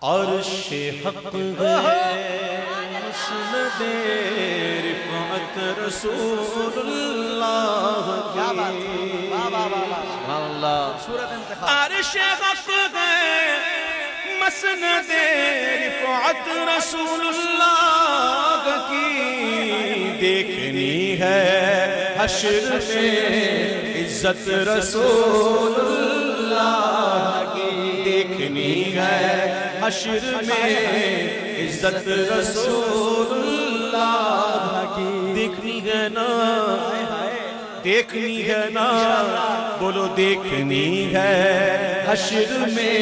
عرش حق ہے مسند رفعت رسول اللہ کی، عرش حق ہے مسند رفعت رسول اللہ کی، دیکھنی ہے حشر میں عزت رسول اللہ کی، دیکھنی ہے حشر میں عزت رسول اللہ کی، دیکھنی ہے نا، دیکھنی ہے نا، بولو دیکھنی ہے حشر میں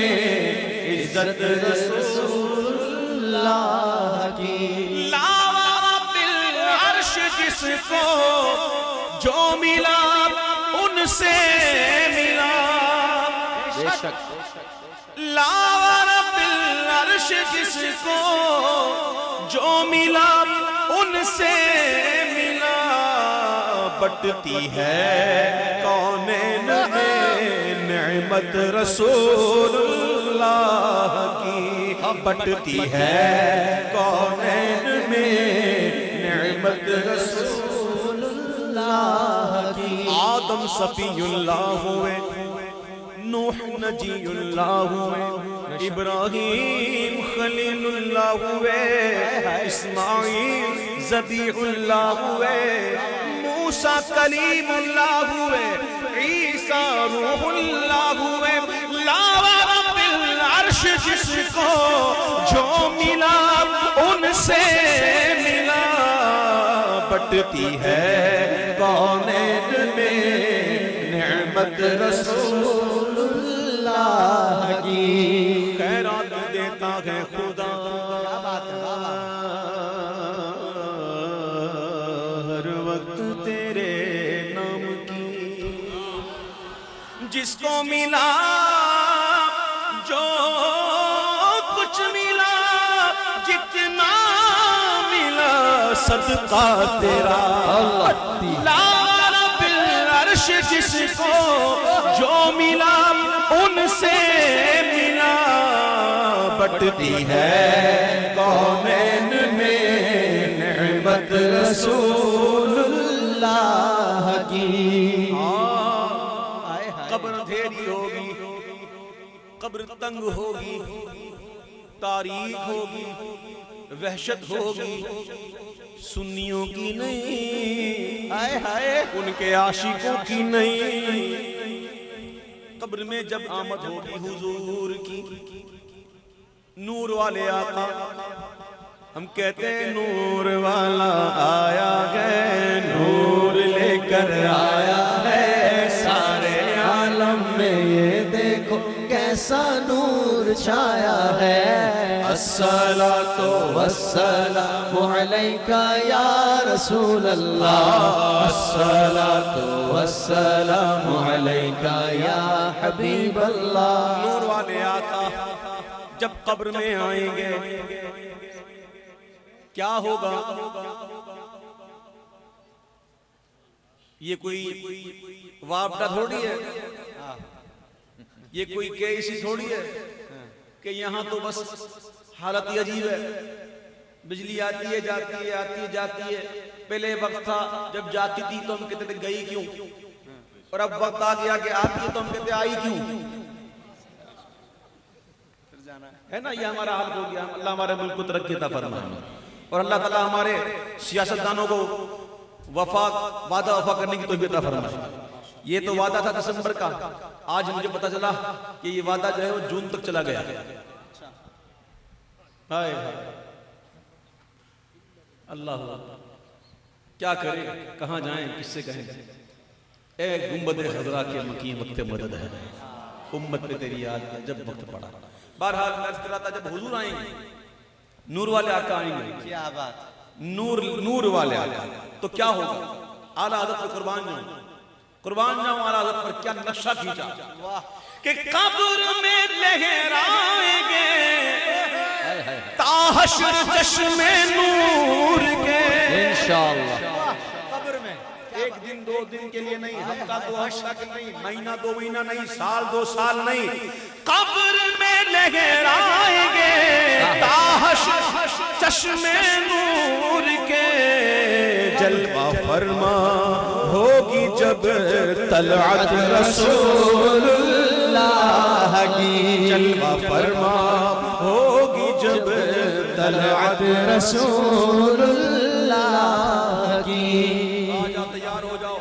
عزت رسول اللہ کی۔ لا بالعرش جس کو جو ملا ان سے ملا، بے شک لا بالعرش جس کو جو ملا ان سے ملا، بٹتی ہے کونین میں نعمت رسول اللہ کی، بٹتی ہے کونین میں نعمت رسول اللہ کی۔ آدم صفی اللہ ہوئے، نوح نجی اللہ ہوئے، ابراہیم خلیل اللہ ہوئے، اسماعیل ذبیح اللہ ہوئے، موسیٰ کلیم اللہ ہوئے، عیسیٰ روح اللہ ہوئے، لا رب العرش جس کو جو ملا ان سے ملا، بٹتی ہے کونین میں نعمت رسول اللہ کی، خیرات دیتا ہے خدا ہر وقت تیرے نام کی، جس کو ملا جو کچھ ملا جتنا ملا صدقہ تیرا، لا رب العرش جس کو جو ملا ان سے ملا، بٹتی ہے کونین میں نعمت رسول اللہ کی۔ قبر اندھیری ہوگی، قبر تنگ ہوگی، تاریخ ہوگی، وحشت ہوگی، سنیوں کی نہیں، ان کے عاشقوں کی نہیں، قبر میں جب آمد ہوگی حضور کی، نور والے آقا، ہم کہتے ہیں نور والا آیا ہے، نور لے کر آیا ہے سارے عالم میں، یہ دیکھو کیسا نور چھایا ہے، الصلاۃ والسلام علیک یا رسول اللہ، الصلاۃ والسلام علیک یا حبیب اللہ۔ نور والے آقا جب قبر میں آئیں گے کیا ہوگا؟ یہ کوئی وابڈا تھوڑی ہے، یہ کوئی کیسی تھوڑی ہے کہ یہاں تو بس حالت ہی عجیب ہے، بجلی آتی ہے جاتی ہے، آتی ہے جاتی ہے، پہلے وقت تھا جب جاتی تھی تو ہم کہتے تھے گئی کیوں، اور اب وقت آ گیا کہ آتی ہے تو ہم کہتے آئی کیوں، ہے نا؟ یہ ہمارا حال ہو گیا۔ اللہ ہمارے ملک کو ترقی عطا فرمائے، اور اللہ تعالیٰ ہمارے سیاستدانوں کو وعدہ وفا کرنے کی توفیق عطا فرمائے۔ یہ تو وعدہ تھا دسمبر کا، آج مجھے پتا چلا کہ یہ وعدہ جو ہے وہ جون تک چلا گیا۔ اللہ کیا کریں، کہاں جائیں، کس سے کہیں؟ اے گنبد خضرا کے مقیم وقت مدد ہے، امت پہ تیری یاد ہے جب وقت پڑا۔ بہرحال میں عرض کر رہا تھا جب حضور آئیں گے، نور والے آقا آئیں گے، کیا بات، نور والے آقا، تو کیا ہوگا؟ اعلیٰ حضرت پر قربان جاؤں اعلیٰ حضرت پر کیا نقشہ کھینچا کہ قبر میں لہرائیں گے تا حشر چشم نور کے، انشاءاللہ قبر میں ایک دن دو دن کے لیے نہیں، ہفتہ دو ہفتہ کے نہیں، مہینہ دو مہینہ نہیں، سال دو سال نہیں، قبر میں لہرائیں گے فرما ہوگی جب طلعت رسول اللہ کی، جلوہ فرما ہوگی جب طلعت رسول اللہ کی۔ آجا تیار ہو جاؤ،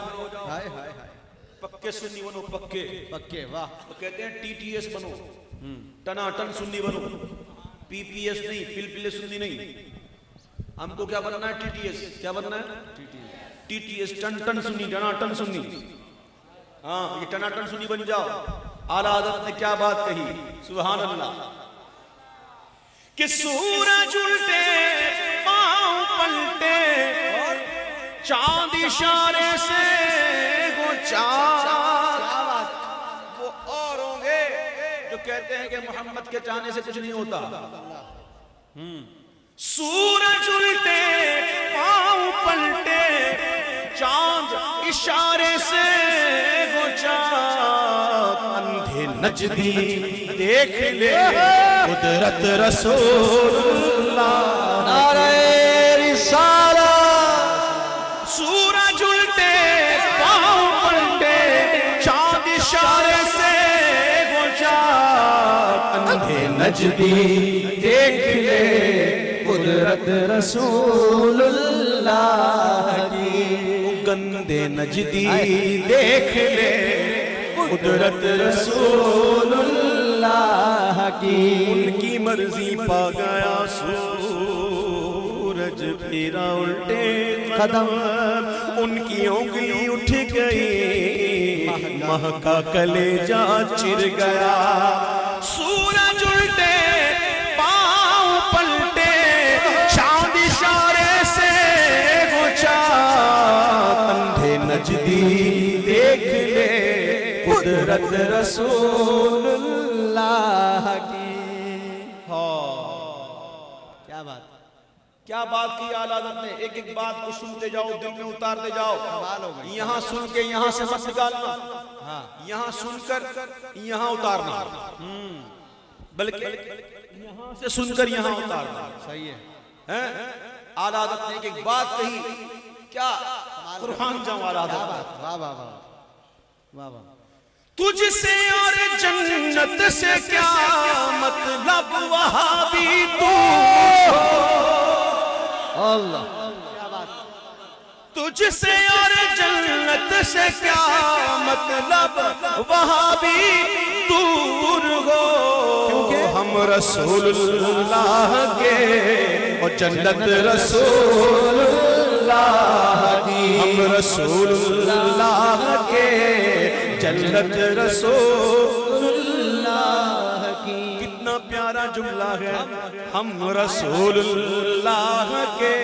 پکے سنی بنو، پکے پکے، واہ، وہ کہتے ہیں ٹی ٹی ایس بنو، ٹنا ٹن سنی بنو، پی پی ایس نہیں، پل پلے سنی نہیں۔ ہم کو کیا بننا ہے؟ T T S. کیا بننا ہے؟ ٹی ٹی ایس، ٹن ٹن سنی، ٹنا ٹن سنی۔ ہاں، یہ ٹنا ٹن سنی بن جاؤ۔ اعلیٰ حضرت نے کیا بات کہی، سبحان اللہ، کہ سورج الٹے پاؤں پلٹے، چاند اشارے سے وہ چاند، وہ اور ہوں گے جو کہتے ہیں کہ محمد کے چاہنے سے کچھ نہیں ہوتا۔ سورج الٹے پاؤں پلٹے، چاند اشارے سے وہ چاند، اندھے نجدی دیکھ لے قدرت رسول اللہ، نعرہ رسالت۔ سورج الٹے پاؤں پلٹے، چاند اشارے سے وہ چاند، اندھے نجدی دیکھ لے قدرت رسول اللہ کی، گندے نجدی دیکھ لے قدرت رسول اللہ کی۔ ان کی مرضی پا گیا سورج پھرا الٹے قدم، ان کی انگلی اٹھ گئی مہکا کلیجہ چر گیا۔ سورج الٹے پاؤں پلٹے، چاند اشارے سے وہ چاند، اندھے نجدی دیکھ لے قدرت رسول اللہ کی۔ کیا بات، کیا بات کی اعلیٰ حضرت نے۔ ایک ایک بات کو سنتے جاؤ، دل میں اتارتے جاؤ۔ یہاں سن کے یہاں سے مت نکالنا، یہاں سن کر یہاں اتارنا، بلکہ یہاں سے سن کر یہاں اتارنا۔ صحیح ہے۔ اعلیٰ حضرت نے ایک بات کہی، کیا قربان جاؤں اعلیٰ حضرت۔ واہ واہ واہ واہ واہ۔ تجھ سے اور جنت سے کیا مطلب وہابی تو، اللہ، تجھ سے اور جنت سے کیا مطلب وہابی دور ہو، ہم رسول اللہ کے اور جنت رسول اللہ کی، ہم رسول اللہ کے جنت رسول اللہ کی۔ کتنا پیارا جملہ ہے، ہم رسول اللہ کے،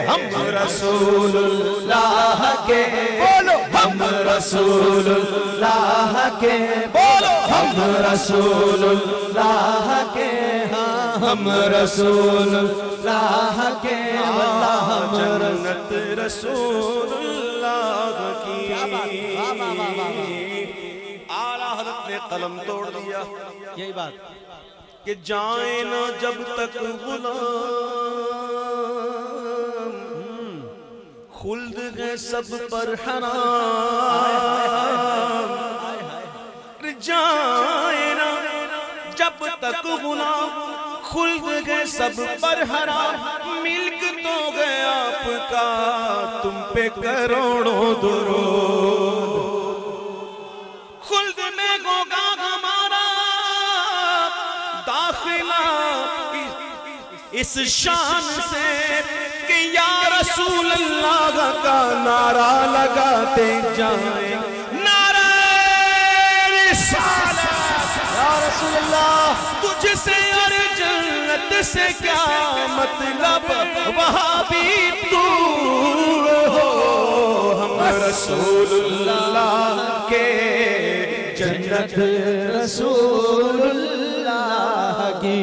ہم رسول اللہ کے، بولو ہم رسول اللہ کے، بولو ہم رسول اللہ کے، ہم رسول اللہ کے، جنت رسول اللہ کی۔ اعلیٰ حضرت نے قلم توڑ دیا، یہی بات کہ جائیں نہ جب تک غلام، خلد ہے سب پر حرام، جائیں نہ جب تک غلام، خلد ہے سب پر حرام، ملک تو گیا آپ کا تم پہ کروڑوں درود، خلد میں ہوگا ہمارا داخلہ اس شان سے کہ یا رسول اللہ کا نعرہ لگاتے جائیں، نعرہ رسالت، یا رسول اللہ تجھ سے اور جنت سے کیا مطلب وہابی دور ہو، ہم رسول اللہ کے جنت رسول اللہ کی۔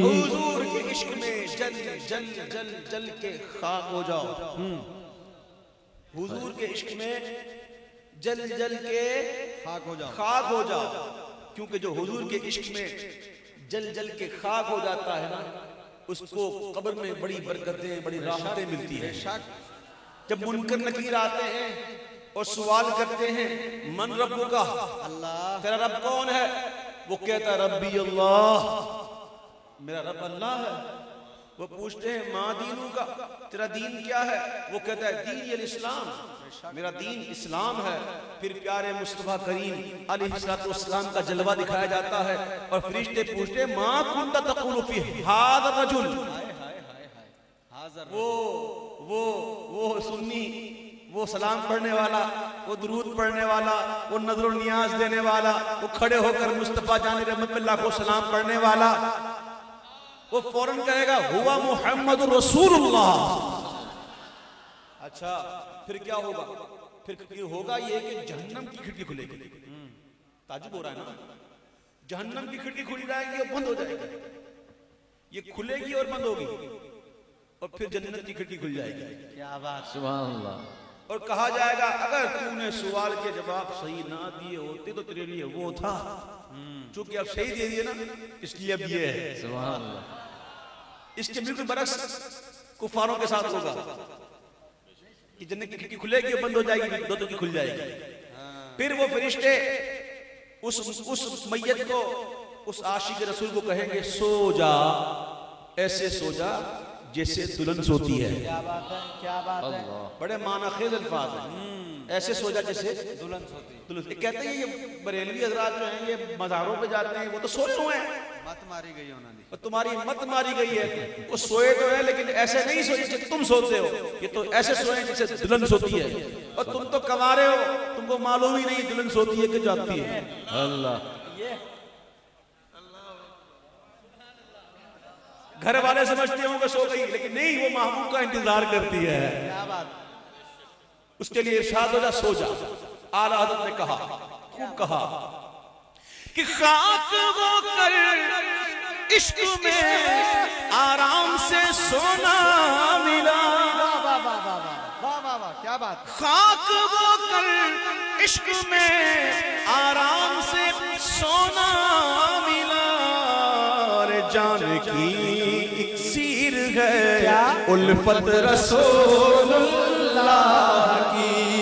حضور کے عشق میں جل جل جل جل کے خاک ہو جاؤ، حضور کے عشق میں جل جل کے خاک ہو جاؤ، کیونکہ جو حضور کے عشق میں جل جل کے خاک ہو جاتا ہے نا، اس کو قبر میں بڑی برکتیں، بڑی راحتیں ملتی ہیں۔ جب منکر نکیر آتے ہیں اور سوال کرتے ہیں من ربک کا، اللہ تیرا رب کون ہے؟ وہ کہتا ہے ربی اللہ، میرا رب اللہ ہے۔ وہ پوچھتے ہیں ما دینوں کا، تیرا دین کیا ہے؟ وہ کہتا ہے دین الاسلام، میرا دین اسلام ہے۔ پھر پیارے مصطفیٰ کریم علیہ السلام کا جلوہ دکھایا جاتا ہے اور فرشتے پوچھتے ہیں ما کنت تقول فی ھذا الرجل، وہ سنی، وہ سلام پڑھنے والا، وہ درود پڑھنے والا، وہ نظر و نیاز دینے والا، وہ کھڑے ہو کر مصطفیٰ جان رحمت اللہ کو سلام پڑھنے والا، وہ فوراً کہے گا ہوا محمد رسول اللہ۔ اچھا پھر کیا ہوگا؟ پھر ہوگا یہ کہ جہنم کی کھڑکی کھلے گی۔ تعجب ہو رہا ہے نا، جہنم کی کھڑکی کھل جائے گی اور بند ہو جائے گی، یہ کھلے گی اور بند ہوگی، اور پھر جنت کی کھڑکی کھل جائے گی۔ کیا بات، سبحان اللہ۔ اور کہا جائے گا اگر تو نے سوال کے جواب صحیح نہ دیے ہوتے تو تیرے لیے وہ تھا، چونکہ اب صحیح دے دیے نا اس لیے اب یہ ہے۔ سبحان اللہ۔ اس کے بالکل برعکس کفاروں کے ساتھ ہوگا کہ جنت کی کھڑکی کھلے گی اور بند ہو جائے گی، دو کی کھل جائے گی۔ پھر وہ فرشتے اس میت کو، اس عاشق رسول کو کہیں گے سو جا، ایسے سو جا جیسے دلہن سوتی ہے۔ کیا بات ہے، کیا بات ہے، بڑے معنی خیز الفاظ ہیں، ایسے سو جا جیسے دلہن سوتی، دلہن۔ کہتے ہیں یہ بریلوی حضرات جو ہیں یہ مزاروں پہ جاتے ہیں، وہ تو سوئے ہوئے ہیں، مت ماری گئی انہوں نے، اور تمہاری مت ماری گئی ہے۔ وہ سوئے تو ہے لیکن ایسے نہیں سوئے جیسے تم سوتے ہو، یہ تو ایسے سوئے جیسے دلہن سوتی ہے، اور تم تو کنوارے ہو، تم کو معلوم ہی نہیں دلہن سوتی ہے کہ جاتی ہے۔ اللہ، گھر والے سمجھتے ہوں کہ سو گئی، لیکن نہیں، وہ محبوب کا انتظار کرتی ہے۔ کیا بات، اس کے لیے ارشاد ہو جا سو جا۔ اعلیٰ حضرت نے کہا، خوب کہا کہ خاک ہو کر عشق میں آرام سے سونا ملا، واہ واہ واہ واہ واہ واہ واہ، کیا بات، خاک ہو کر عشق میں آرام سے سونا ملا، اور جان کی اکسیر ہے الفت رسول اللہ